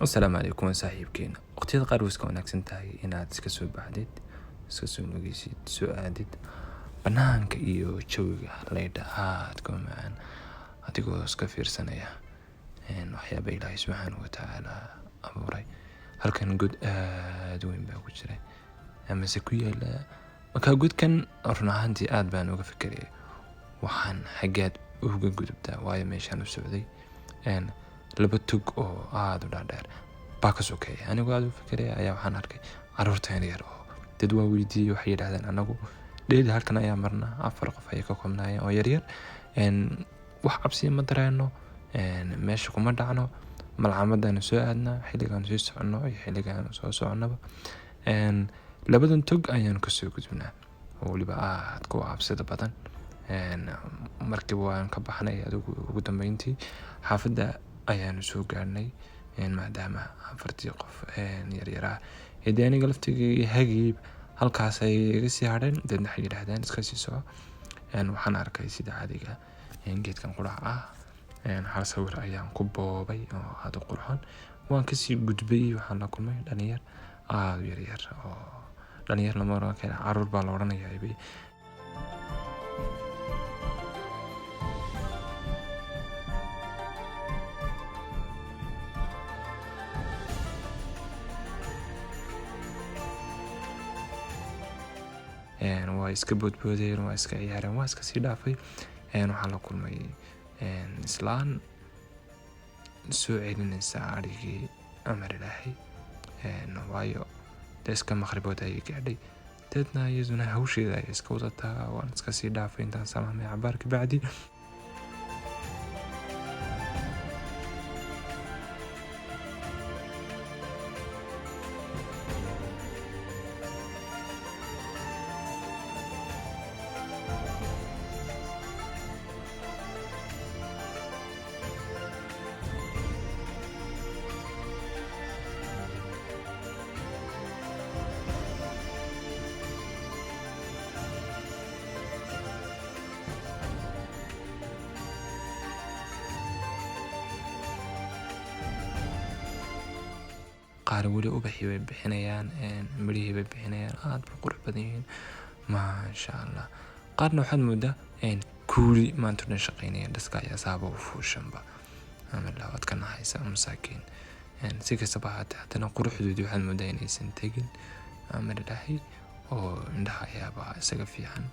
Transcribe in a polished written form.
السلام عليكم صاحبكينا waqtiyada qaar way iska wanaagsan tahay inaad iska soo baxdid iska soo nugeysid soo aadid banaanka iyo jawiga leydha aadka u macaan adigoo iska fiirsanaya waxyaaba ilaahay subxaanahu watacaala abuuray halkan god aad u weyn baa ku jira amase ku yaala markaa godkan run ahaantii aad baan uga fikiray waxaan xaggaad uga gudubtaa waayo meeshaan u socday laba tug oo aad u dhaadheer baa ka sokeeya anigoo aad u fikiraya ayaa waxaan arkay caruurta yar oo dad waa weydiiyey waxay yidhaahdeen anagu dheeli halkan ayaa marnaa 4 qof ayay ka koobnaayeen oo yaryar wax cabsiya ma dareeno meesha kuma dhacno malcamadaanu soo aadnaa xilligaanu sii soconno iyo xilligaanu soo soconaba labadan tog ayaanu kasoo gudubnaa oo weliba aad ku cabsida badan markiiba waan ka baxnay adigu ugu dambeyntii xaafadda ayaanu soo gaarnay maadaama 4 qof yaryaraha ee aniga laftigii hagiib halkaas ay iga sii hadheen dadna waxay yidhaahdeen iska sii soco waxaan arkay sida caadiga geedkan qurac ah hal sawir ayaan ku boobay oo aad u qurxoon waan kasii gudbay waxaan la kulmay dhalinyar aad u yaryar oo dhalinyar lama oran karo caruur baa la oranayaa waa iska boodboodeen waa iska ciyaareen waa iska sii dhaafay waxaan la kulmay islaan soo celinaysa arigii amar ilaahay waayo deeska maqribood ayay gaadhay dadna iyaduna hawsheeda ay iska wadataa waan iska sii dhaafay intaan salaamay cabaar ka bacdi qaar weli ubaxii bay bixinayaan midhihii bay bixinayaan aad bay qurux badan yihiin maasha allah qaarna waxaad moodaa kuuli maanta dhan shaqaynaya dhaska ayaa saaba u fuushanba amala waad ka nahaysa masaakiin si kastaba haatee haddana quruxdoodii waxaad moodaa inaysan tegin amar ilaahay oo indhaha ayaaba isaga fiican